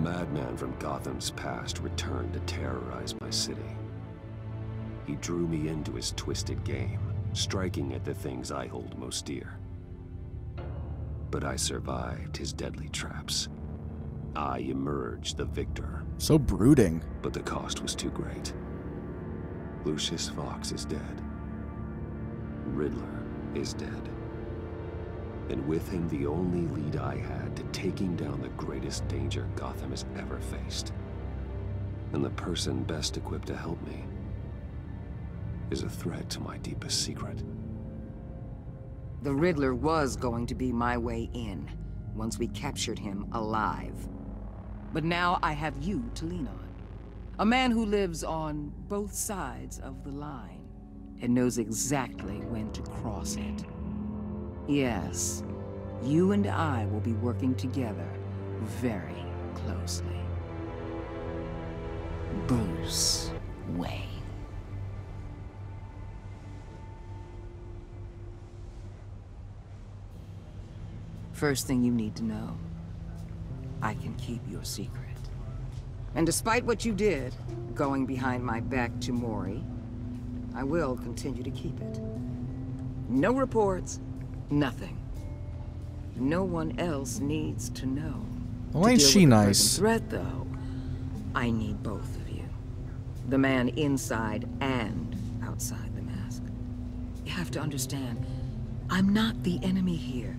madman from Gotham's past returned to terrorize my city. He drew me into his twisted game, striking at the things I hold most dear. But I survived his deadly traps. I emerged the victor. So brooding. But the cost was too great. Lucius Fox is dead. Riddler is dead. And with him, the only lead I had to taking down the greatest danger Gotham has ever faced. And the person best equipped to help me is a threat to my deepest secret. The Riddler was going to be my way in, once we captured him alive. But now I have you to lean on. A man who lives on both sides of the line and knows exactly when to cross it. Yes, you and I will be working together very closely. Bruce Wayne. First thing you need to know, I can keep your secret. And despite what you did, going behind my back to Mori, I will continue to keep it. No reports, nothing. No one else needs to know. Well, ain't she nice? Threat, though, I need both of you. The man inside and outside the mask. You have to understand, I'm not the enemy here.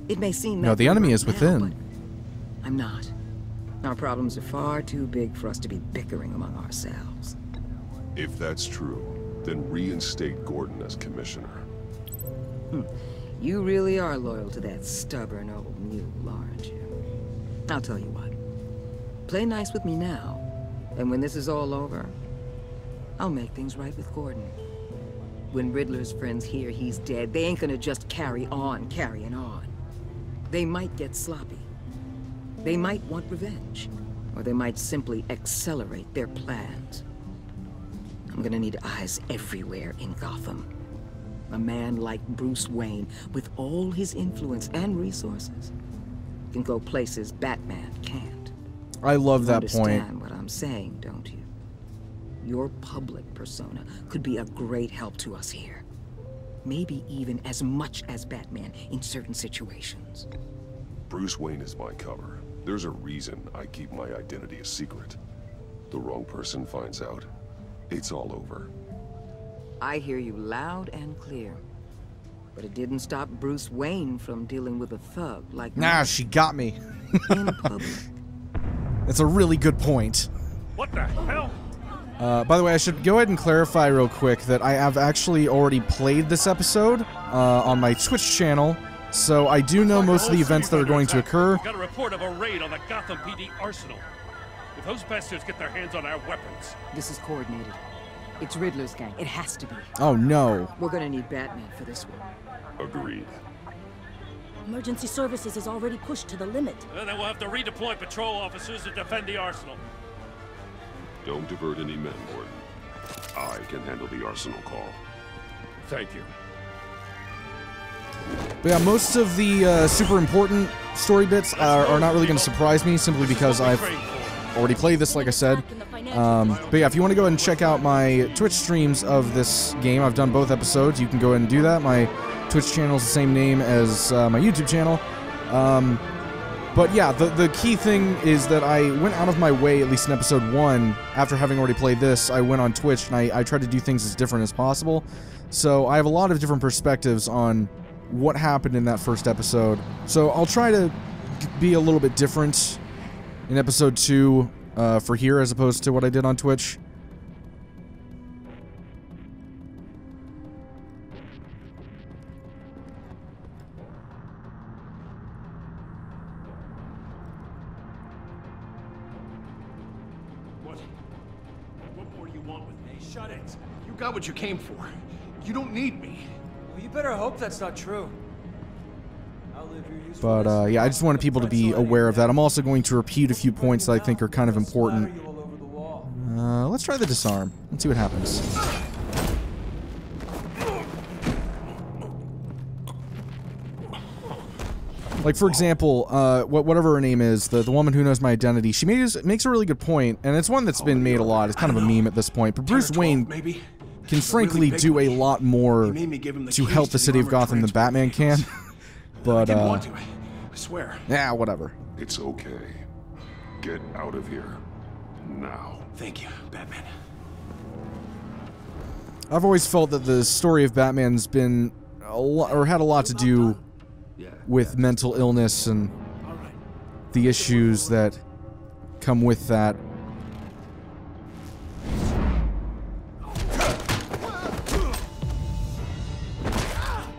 It may seem no, the enemy is now, within. but I'm not. Our problems are far too big for us to be bickering among ourselves. If that's true, then reinstate Gordon as commissioner. You really are loyal to that stubborn old mule, aren't you? I'll tell you what. Play nice with me now, and when this is all over, I'll make things right with Gordon. When Riddler's friends hear he's dead, they ain't gonna just carry on carrying on. They might get sloppy. They might want revenge, or they might simply accelerate their plans. I'm gonna need eyes everywhere in Gotham. A man like Bruce Wayne, with all his influence and resources, can go places Batman can't. I love that point. You understand what I'm saying, don't you? Your public persona could be a great help to us here. Maybe even as much as Batman in certain situations. Bruce Wayne is my cover. There's a reason I keep my identity a secret. The wrong person finds out, it's all over. I hear you loud and clear. But it didn't stop Bruce Wayne from dealing with a thug like me. Nah, she got me. In public. That's a really good point. What the hell? By the way, I should go ahead and clarify real quick that I have actually already played this episode on my Twitch channel, so I do know most of the events that are going to occur. We got a report of a raid on the Gotham PD arsenal. If those bastards get their hands on our weapons... This is coordinated. It's Riddler's gang. It has to be. Oh, no. We're gonna need Batman for this one. Agreed. Emergency services is already pushed to the limit. Then we'll have to redeploy patrol officers to defend the arsenal. Don't divert any men, Gordon. I can handle the arsenal call. Thank you. But yeah, most of the super important story bits are not really going to surprise me, simply because I've already played this, like I said. But yeah, if you want to go ahead and check out my Twitch streams of this game, I've done both episodes. You can go ahead and do that. My Twitch channel is the same name as my YouTube channel. But yeah, the key thing is that I went out of my way, at least in episode 1, after having already played this, I went on Twitch and I tried to do things as different as possible. So I have a lot of different perspectives on what happened in that first episode. So I'll try to be a little bit different in episode 2 for here as opposed to what I did on Twitch. What more do you want with me? Shut it. You got what you came for. You don't need me. Well, you better hope that's not true. But yeah, I just wanted people to be aware of that. I'm also going to repeat a few points that I think are kind of important. Let's try the disarm. Let's see what happens. Like, for example, whatever her name is, the woman who knows my identity, she makes a really good point, and it's one that's been made a lot. It's kind of a meme at this point, but Bruce Wayne can frankly do a lot more to help the city of Gotham than Batman can. But, I swear. yeah, whatever. It's okay. Get out of here. Now. Thank you, Batman. I've always felt that the story of Batman's been had a lot to do with mental illness and the issues that come with that.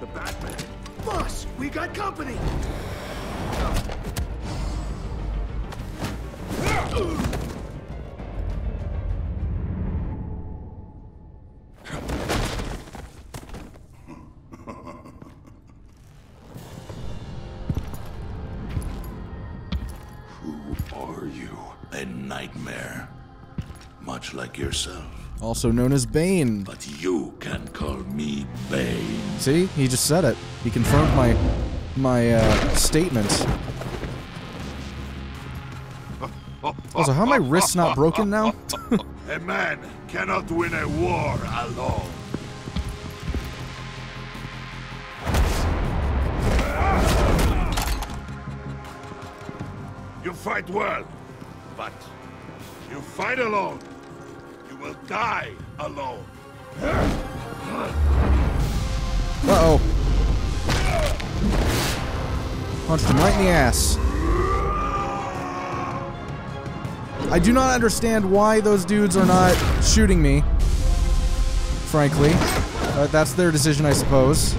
The Batman. Boss, we got company. A nightmare, much like yourself. Also known as Bane. But you can call me Bane. See? He just said it. He confirmed my statement. Also, how are my wrists not broken now? A man cannot win a war alone. You fight well, but you fight alone. You will die alone. Uh-oh. Punched him right in the ass. I do not understand why those dudes are not shooting me. Frankly. That's their decision, I suppose.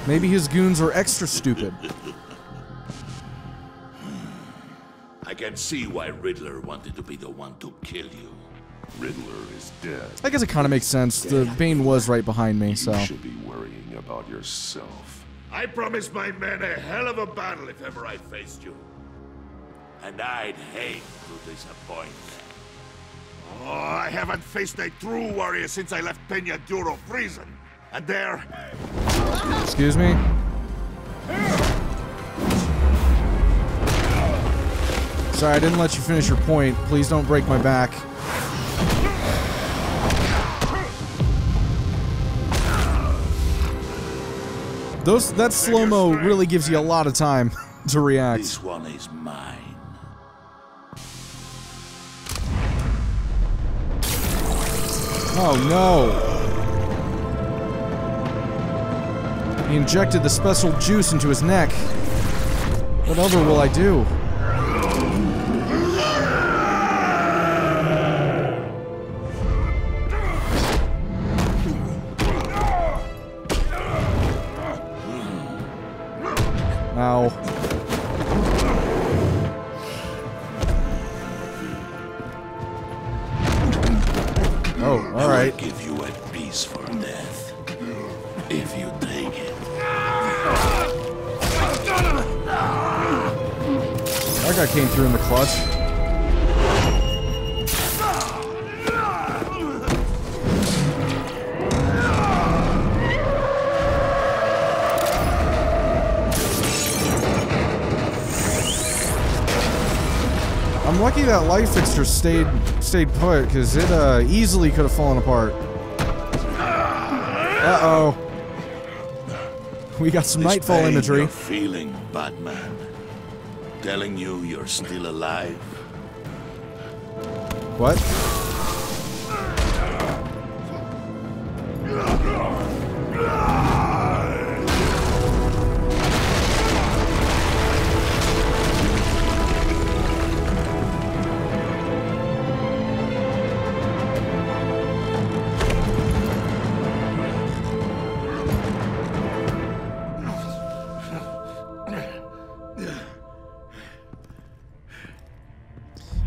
Maybe his goons are extra stupid. I can see why Riddler wanted to be the one to kill you. Riddler is dead. I guess it kind of makes sense. The Bane was right behind me, so. You should be worrying about yourself. I promised my men a hell of a battle if ever I faced you. And I'd hate to disappoint. Oh, I haven't faced a true warrior since I left Peña Duro prison. And there... Excuse me? Sorry, I didn't let you finish your point. Please don't break my back. That slow-mo really gives you a lot of time to react. This one is mine. Oh no! He injected the special juice into his neck. Whatever will I do? Ow. Oh, all right. I will give you a peaceful death if you take it. That guy came through in the clutch. I'm lucky that light fixture stayed put, because it easily could have fallen apart. Uh-oh. We got some Nightfall pain imagery. You're feeling, Batman. Telling you you're still alive. What?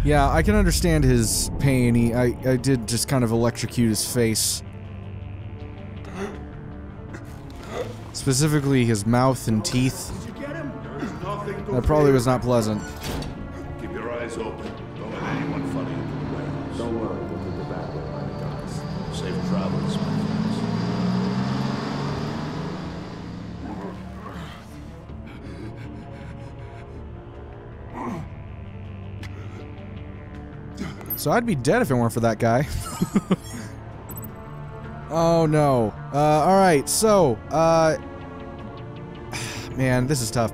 Yeah, I can understand his pain. I did just kind of electrocute his face. Specifically his mouth and teeth. That probably was not pleasant. Keep your eyes open. Don't let anyone follow you to the warehouse. Don't worry, we'll take the back way by the docks. Safe travels, my friends. So I'd be dead if it weren't for that guy. Oh no. Alright, so, man, this is tough.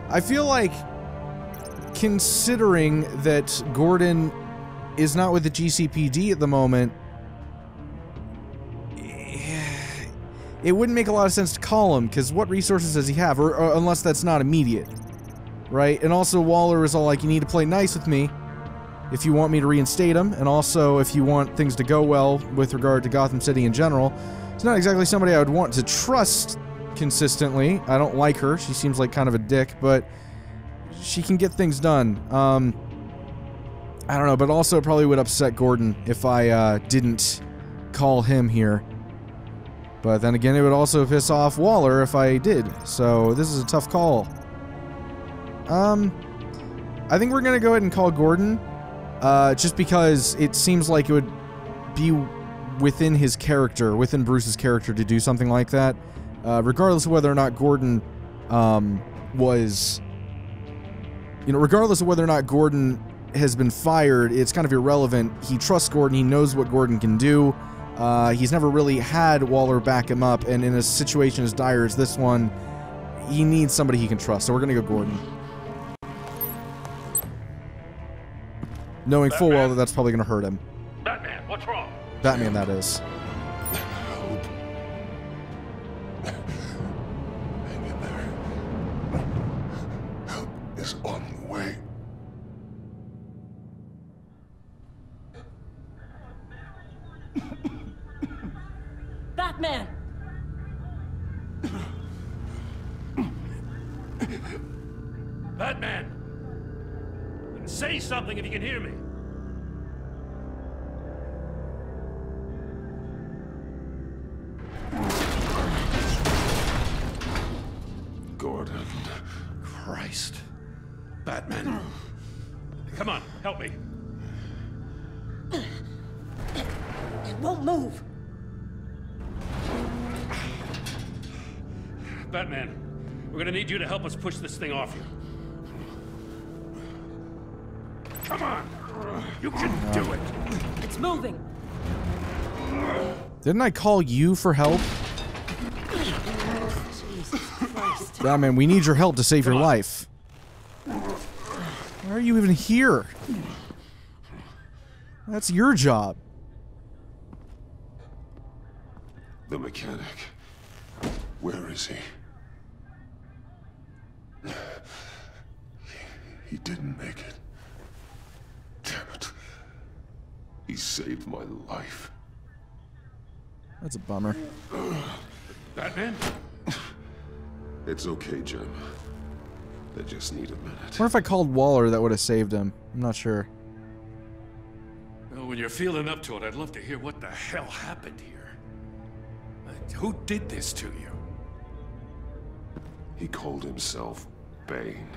I feel like, considering that Gordon is not with the GCPD at the moment, it wouldn't make a lot of sense to call him, because what resources does he have? Or unless that's not immediate. Right? And also, Waller is all like, you need to play nice with me if you want me to reinstate him, and also if you want things to go well with regard to Gotham City in general. It's not exactly somebody I would want to trust consistently. I don't like her. She seems like kind of a dick, but she can get things done. I don't know, but also it probably would upset Gordon if I didn't call him here. But then again, it would also piss off Waller if I did. So this is a tough call. I think we're gonna go ahead and call Gordon. Just because it seems like it would be within his character, within Bruce's character, to do something like that. Regardless of whether or not Gordon was... You know, regardless of whether or not Gordon has been fired, it's kind of irrelevant. He trusts Gordon, he knows what Gordon can do. He's never really had Waller back him up, and in a situation as dire as this one, he needs somebody he can trust, so we're gonna go Gordon. Knowing full well that that's probably gonna hurt him. Batman, what's wrong? Batman, that is. Help. Hang in there. Help is on the way. Batman! Batman! Say something if you can hear me. Gordon. Christ. Batman. Come on, help me. It won't move. Batman, we're gonna need you to help us push this thing off you. Come on! You can do it! It's moving. Didn't I call you for help? Jesus Christ. Batman, we need your help to save your life. Why are you even here? That's your job. The mechanic. Where is he? He didn't make it. Damn it. He saved my life. That's a bummer. Batman? It's okay, Jim. They just need a minute. I wonder if I called Waller, that would have saved him. I'm not sure. Well, when you're feeling up to it, I'd love to hear what the hell happened here. Who did this to you? He called himself Bane.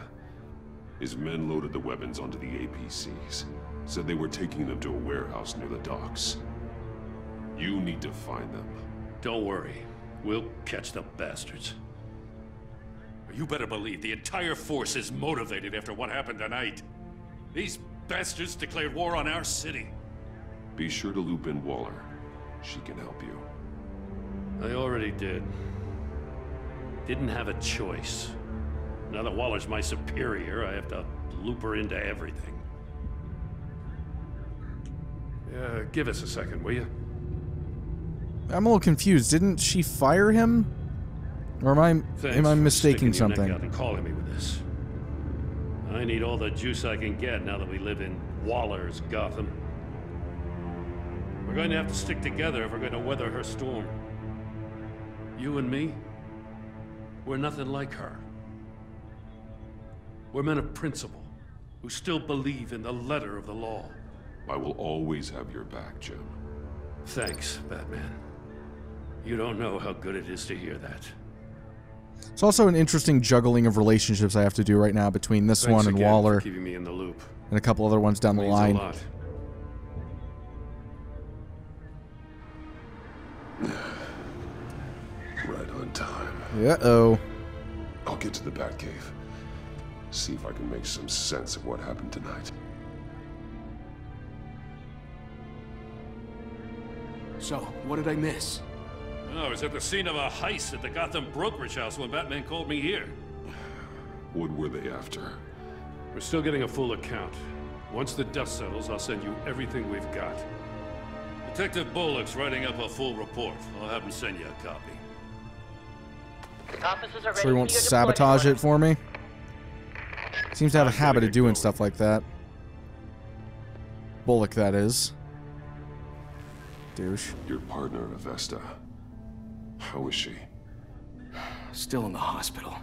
His men loaded the weapons onto the APCs. Said they were taking them to a warehouse near the docks. You need to find them. Don't worry. We'll catch the bastards. You better believe the entire force is motivated after what happened tonight. These bastards declared war on our city. Be sure to loop in Waller. She can help you. I already did. Didn't have a choice. Now that Waller's my superior, I have to loop her into everything. Give us a second, will you? I'm a little confused. Didn't she fire him? Or am I mistaking something? Your neck out and calling me with this. I need all the juice I can get now that we live in Waller's Gotham. We're going to have to stick together if we're going to weather her storm. You and me, we're nothing like her. We're men of principle, who still believe in the letter of the law. I will always have your back, Jim. Thanks, Batman. You don't know how good it is to hear that. It's also an interesting juggling of relationships I have to do right now between this one and Waller, for keeping me in the loop. and a couple other ones down the line. A lot. Right on time. Uh-oh. I'll get to the Batcave. See if I can make some sense of what happened tonight. So, what did I miss? Oh, I was at the scene of a heist at the Gotham brokerage house when Batman called me here. What were they after? We're still getting a full account. Once the dust settles, I'll send you everything we've got. Detective Bullock's writing up a full report. I'll have him send you a copy. So he won't sabotage it for me? Seems to have a habit of doing stuff like that. Bullock, that is. Douche. Your partner, Avesta. How is she? Still in the hospital.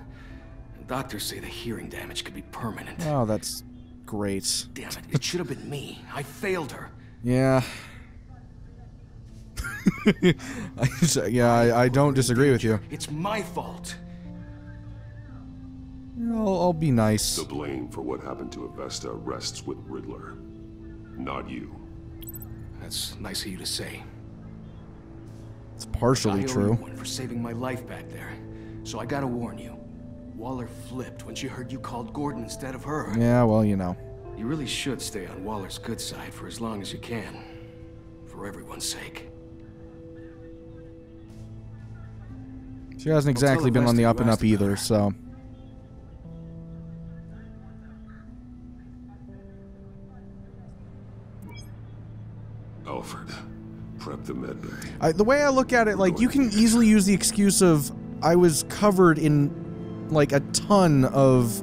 Doctors say the hearing damage could be permanent. Oh, that's great. Damn it, it should have been me. I failed her. Yeah. I don't disagree with you. It's my fault. I'll be nice. The blame for what happened to Avesta rests with Riddler, not you. That's nice of you to say. It's partially I owe true. you one for saving my life back there. So I gotta warn you. Waller flipped when she heard you called Gordon instead of her. Yeah, well, you know. You really should stay on Waller's good side for as long as you can. For everyone's sake. She hasn't exactly been on the up and up either, so. Alfred, prep the med bay. The way I look at it, like, you can easily use the excuse of I was covered in, like, a ton of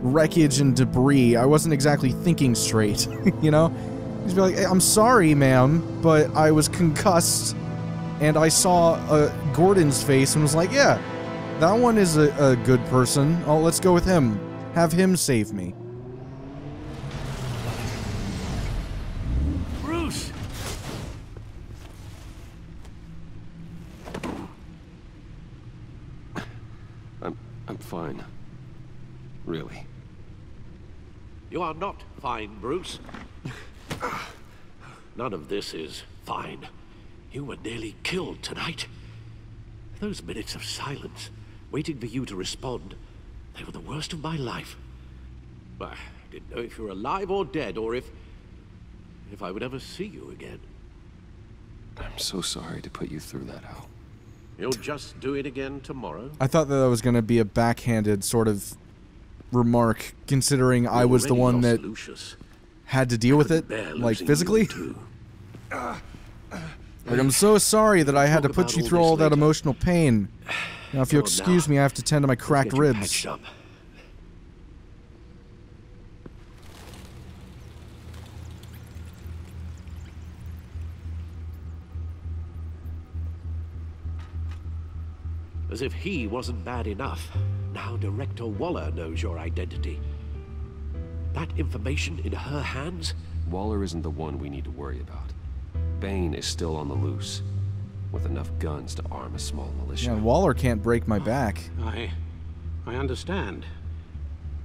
wreckage and debris. I wasn't exactly thinking straight, you know? Just be like, hey, I'm sorry, ma'am, but I was concussed, and I saw Gordon's face and was like, yeah, that one is a good person. Oh, let's go with him. Have him save me. Bruce! I'm fine. Really. You are not fine, Bruce. None of this is fine. You were nearly killed tonight. Those minutes of silence, waiting for you to respond, they were the worst of my life. I didn't know if you were alive or dead, or if I would ever see you again. I'm so sorry to put you through that, Al. You'll just do it again tomorrow? I thought that was going to be a backhanded sort of remark, considering I was the one that had to deal with it, like, physically. Like, I'm so sorry that I had to put you through all that emotional pain. Now, if you'll excuse me, I have to tend to my cracked ribs. As if he wasn't bad enough, now Director Waller knows your identity. That information in her hands? Waller isn't the one we need to worry about. Bane is still on the loose, with enough guns to arm a small militia. Yeah, Waller can't break my back. I understand.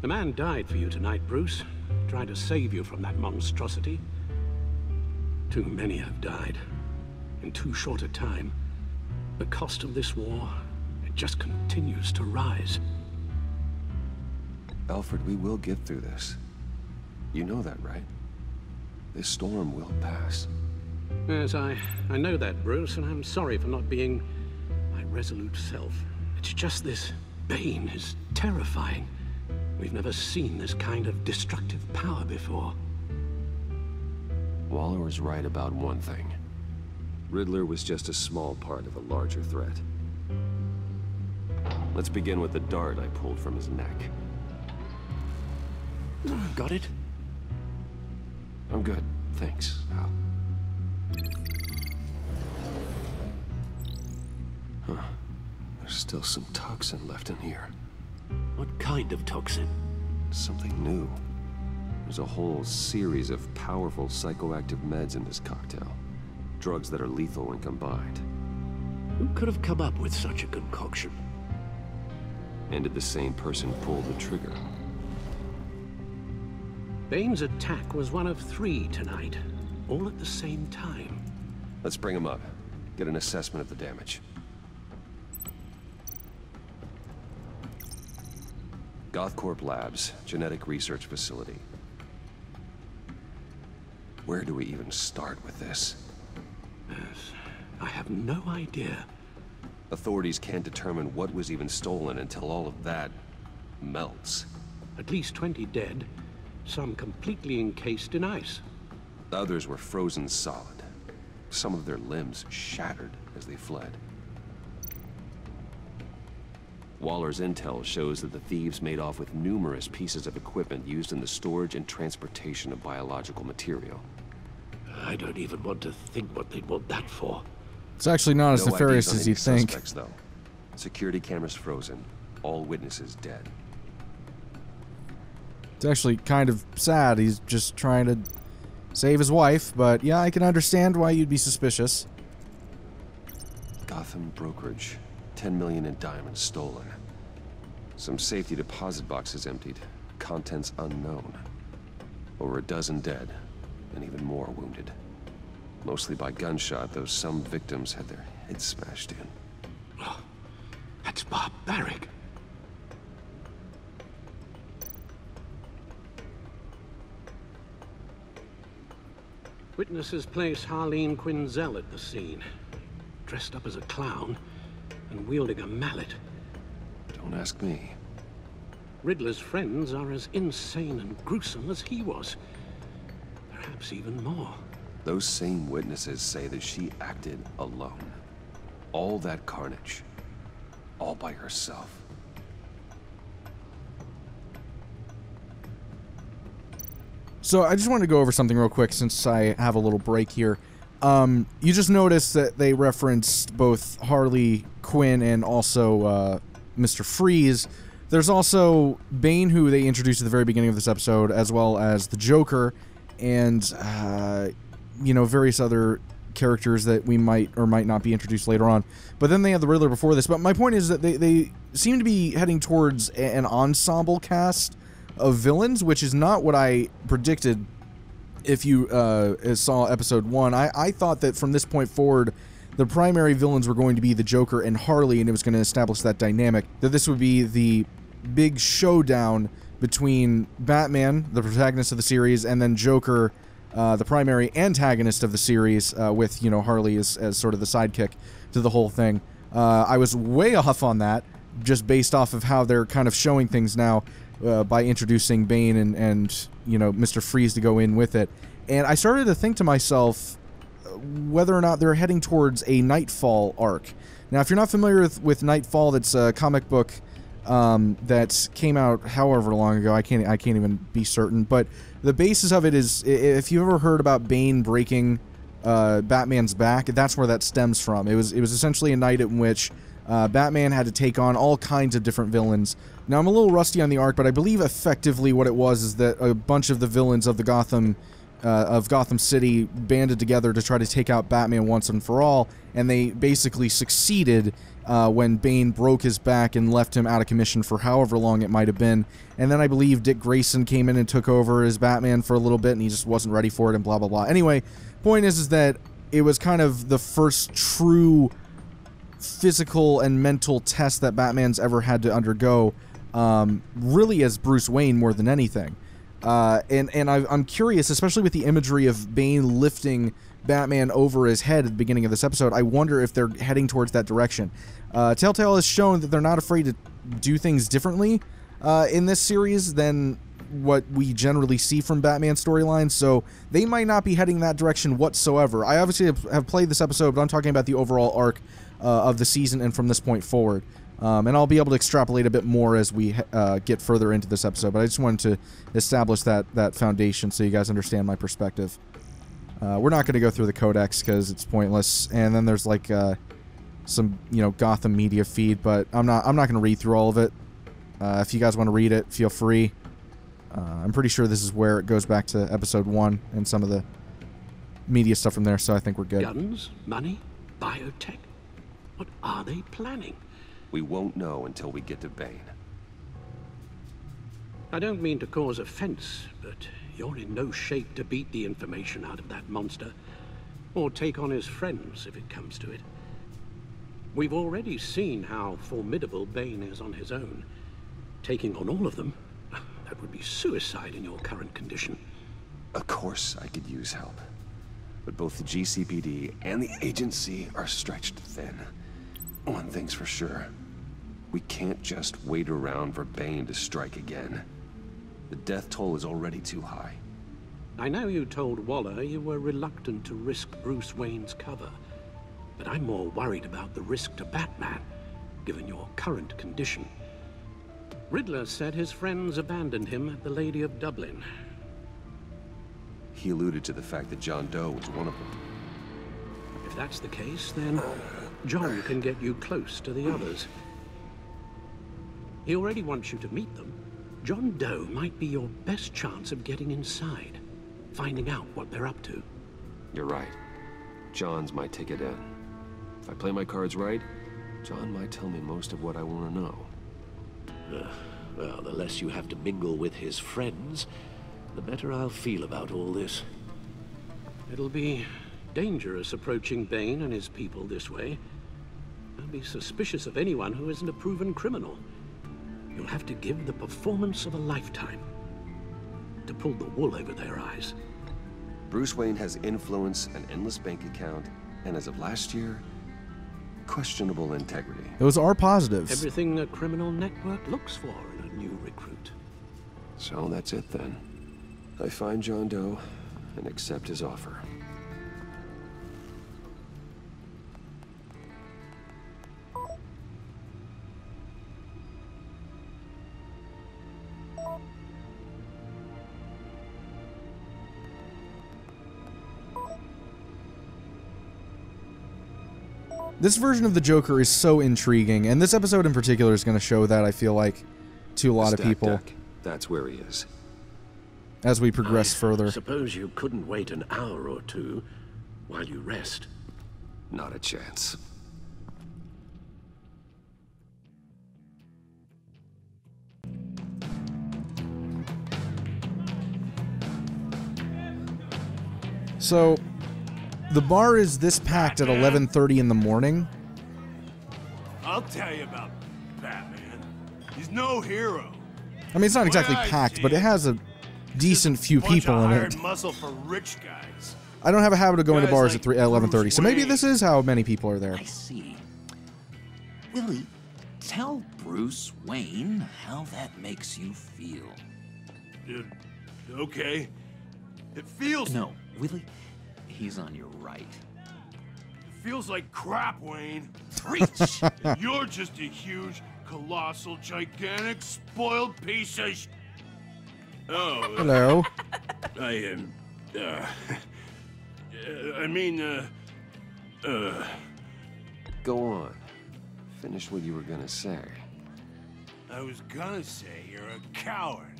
The man died for you tonight, Bruce. Tried to save you from that monstrosity. Too many have died. In too short a time. The cost of this war, it just continues to rise. Alfred, we will get through this. You know that, right? This storm will pass. Yes, I know that, Bruce, and I'm sorry for not being my resolute self. It's just this Bane is terrifying. We've never seen this kind of destructive power before. Waller was right about one thing. Riddler was just a small part of a larger threat. Let's begin with the dart I pulled from his neck. Got it? I'm good, thanks, Al. Huh. There's still some toxin left in here. What kind of toxin? Something new. There's a whole series of powerful psychoactive meds in this cocktail. Drugs that are lethal when combined. Who could have come up with such a concoction? And did the same person pull the trigger? Bane's attack was one of 3 tonight, all at the same time. Let's bring him up. Get an assessment of the damage. Gothcorp Labs, genetic research facility. Where do we even start with this? Yes. I have no idea. Authorities can't determine what was even stolen until all of that melts. At least 20 dead, some completely encased in ice. Others were frozen solid. Some of their limbs shattered as they fled. Waller's intel shows that the thieves made off with numerous pieces of equipment used in the storage and transportation of biological material. I don't even want to think what they'd want that for. It's actually not as No nefarious IDs on as you any think. suspects, though. Security cameras frozen. All witnesses dead. It's actually kind of sad. He's just trying to save his wife, but yeah, I can understand why you'd be suspicious. Gotham brokerage. 10 million in diamonds stolen. Some safety deposit boxes emptied. Contents unknown. Over a dozen dead, and even more wounded. Mostly by gunshot, though some victims had their heads smashed in. Oh, that's barbaric. Witnesses place Harleen Quinzel at the scene, dressed up as a clown and wielding a mallet. Don't ask me. Riddler's friends are as insane and gruesome as he was. Perhaps even more. Those same witnesses say that she acted alone. All that carnage. All by herself. So I just wanted to go over something real quick since I have a little break here. You just noticed that they referenced both Harley Quinn and also Mr. Freeze. There's also Bane, who they introduced at the very beginning of this episode, as well as the Joker, and, you know, various other characters that we might or might not be introduced later on. But then they had the Riddler before this. But my point is that they seem to be heading towards an ensemble cast of villains, which is not what I predicted. If you saw episode 1, I thought that from this point forward, the primary villains were going to be the Joker and Harley, and it was going to establish that dynamic. That this would be the big showdown between Batman, the protagonist of the series, and then Joker, the primary antagonist of the series, with, you know, Harley as sort of the sidekick to the whole thing. I was way off on that, just based off of how they're kind of showing things now, by introducing Bane and you know, Mr. Freeze to go in with it. And I started to think to myself whether or not they're heading towards a Nightfall arc. Now, if you're not familiar with Nightfall, that's a comic book that came out however long ago, I can't even be certain, but the basis of it is, if you've ever heard about Bane breaking Batman's back, that's where that stems from. It was essentially a night in which Batman had to take on all kinds of different villains. Now, I'm a little rusty on the arc, but I believe effectively what it was is that a bunch of the villains of the Gotham City banded together to try to take out Batman once and for all, and they basically succeeded when Bane broke his back and left him out of commission for however long it might have been. And then I believe Dick Grayson came in and took over as Batman for a little bit, and he just wasn't ready for it, and blah, blah, blah. Anyway, point is that it was kind of the first true physical and mental test that Batman's ever had to undergo, really as Bruce Wayne more than anything. And I'm curious, especially with the imagery of Bane lifting Batman over his head at the beginning of this episode, I wonder if they're heading towards that direction. Telltale has shown that they're not afraid to do things differently in this series than what we generally see from Batman storylines, so they might not be heading that direction whatsoever. I obviously have played this episode, but I'm talking about the overall arc of the season and from this point forward. And I'll be able to extrapolate a bit more as we get further into this episode, but I just wanted to establish that foundation so you guys understand my perspective. We're not going to go through the codex because it's pointless, and then there's like some, you know, Gotham media feed, but I'm not going to read through all of it. If you guys want to read it, feel free. I'm pretty sure this is where it goes back to episode 1 and some of the media stuff from there, so I think we're good. Guns, money, biotech. What are they planning? We won't know until we get to Bane. I don't mean to cause offense, but you're in no shape to beat the information out of that monster, or take on his friends if it comes to it. We've already seen how formidable Bane is on his own. Taking on all of them, that would be suicide in your current condition. Of course I could use help. but both the GCPD and the agency are stretched thin. One thing's for sure. We can't just wait around for Bane to strike again. The death toll is already too high. I know you told Waller you were reluctant to risk Bruce Wayne's cover, but I'm more worried about the risk to Batman, given your current condition. Riddler said his friends abandoned him at the Lady of Dublin. He alluded to the fact that John Doe was one of them. If that's the case, then John can get you close to the others. He already wants you to meet them. John Doe might be your best chance of getting inside, finding out what they're up to. You're right. John's my ticket in. If I play my cards right, John might tell me most of what I want to know. Well, the less you have to mingle with his friends, the better I'll feel about all this. It'll be dangerous approaching Bane and his people this way. I'll be suspicious of anyone who isn't a proven criminal. You'll have to give the performance of a lifetime to pull the wool over their eyes. Bruce Wayne has influence, an endless bank account, and as of last year, questionable integrity. Those are positives. Everything a criminal network looks for in a new recruit. So that's it then. I find John Doe and accept his offer. This version of the Joker is so intriguing, and this episode in particular is going to show that, I feel like, to a lot of people. Deck. That's where he is. As we progress further. Suppose you couldn't wait an hour or two while you rest. Not a chance. So, the bar is this packed at 11:30 in the morning. I'll tell you about Batman. He's no hero. I mean, it's not exactly packed, but it has a decent few people in it. Muscle for rich guys. I don't have a habit of going to Guys bars like at 11:30, so maybe Wayne. this is how many people are there. I see. Willie, tell Bruce Wayne how that makes you feel. Okay. It feels... No, Willie, he's on your right. It feels like crap, Wayne. Preach! You're just a huge, colossal, gigantic, spoiled piece of Oh. Hello. I am... I mean, Go on. Finish what you were gonna say. I was gonna say you're a coward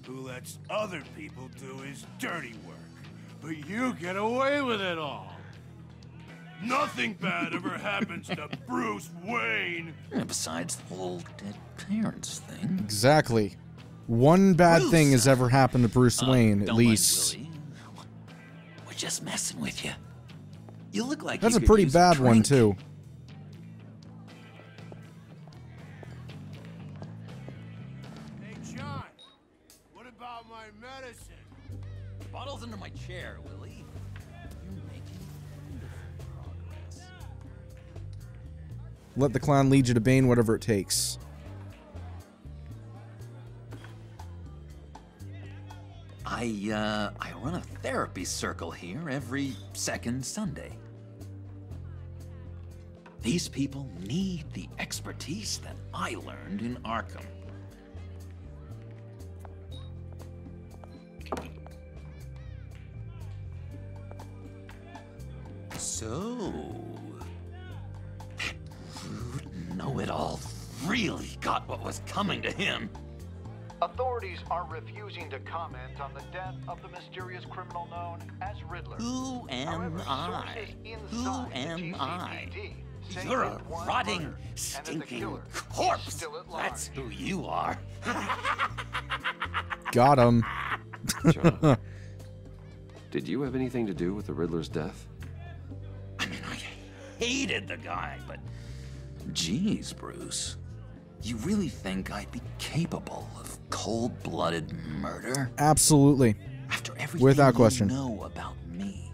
who lets other people do his dirty work. But you get away with it all. Nothing bad ever happens to Bruce Wayne. And besides the whole dead parents thing. Exactly. One bad thing has ever happened to Bruce Wayne, at Don't least. mind, Willie. We're just messing with you. You look like That's you a could pretty use bad one, drink. too. Hey, John, what about my medicine? The bottle's under my chair, Willie. You're making wonderful progress. Let the clown lead you to Bane, whatever it takes. I run a therapy circle here every second Sunday. These people need the expertise that I learned in Arkham. So, that rude know-it-all really got what was coming to him. Authorities are refusing to comment on the death of the mysterious criminal known as Riddler. Who am However, I? sources Who inside the am I? GCPD say You're a it was rotting, murder, and that the stinking killer is corpse. still at large. That's who you are. Got him. John, did you have anything to do with the Riddler's death? I mean, I hated the guy, but... Geez, Bruce. You really think I'd be capable of cold-blooded murder? Absolutely. After everything Without you question. know about me,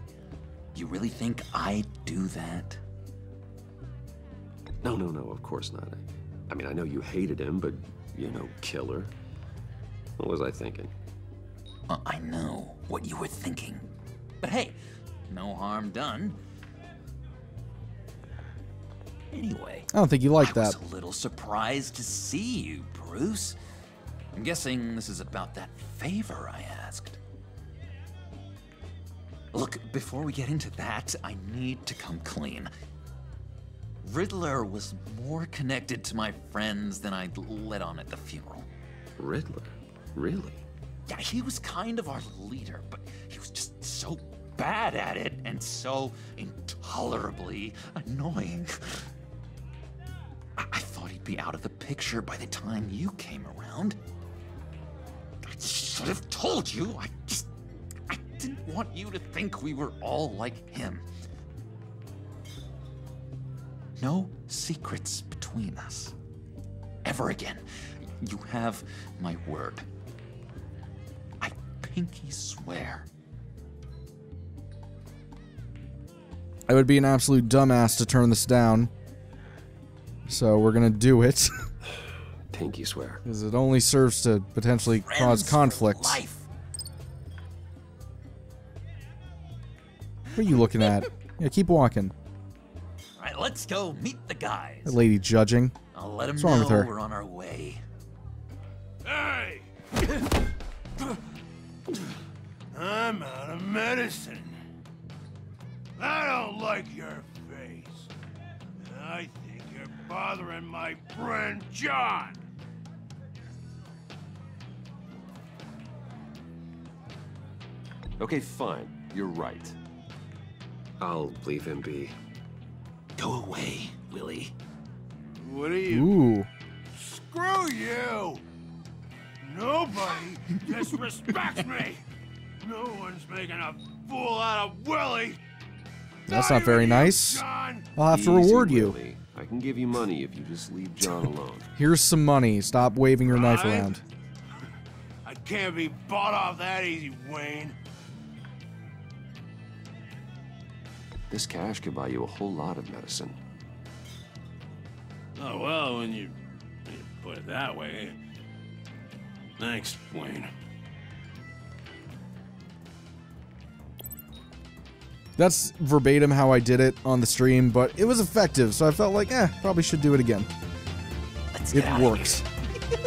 You really think I'd do that? No, of course not. I mean, I know you hated him, but, you know, killer. What was I thinking? I know what you were thinking. But hey, no harm done. Anyway, I don't think you like I that. was a little surprised to see you, Bruce. I'm guessing this is about that favor I asked. Look, before we get into that, I need to come clean. Riddler was more connected to my friends than I'd let on at the funeral. Riddler? Really? Yeah, he was kind of our leader, but he was just so bad at it and so intolerably annoying. I thought he'd be out of the picture by the time you came around. I should have told you. I didn't want you to think we were all like him. No secrets between us. Ever again. You have my word. I pinky swear. I would be an absolute dumbass to turn this down. So we're gonna do it. Pinky swear. Because it only serves to potentially cause conflict. What are you looking at? Yeah, keep walking. Alright, let's go meet the guys. That lady judging. I'll let them What's wrong with know her? we're on our way. Hey! I'm out of medicine. I don't like your face. I think you're bothering my friend John. Okay, fine. You're right. I'll leave him be. Go away, Willie. What are you? Ooh. Screw you! Nobody disrespects me! No one's making a fool out of Willie! That's not very nice. I'll have to reward you. Willie. I can give you money if you just leave John alone. Here's some money. Stop waving your knife Right? around. I can't be bought off that easy, Wayne. This cash could buy you a whole lot of medicine. Oh, well, when you put it that way. Thanks, Wayne. That's verbatim how I did it on the stream, but it was effective, so I felt like, probably should do it again. Let's It get out of works. here.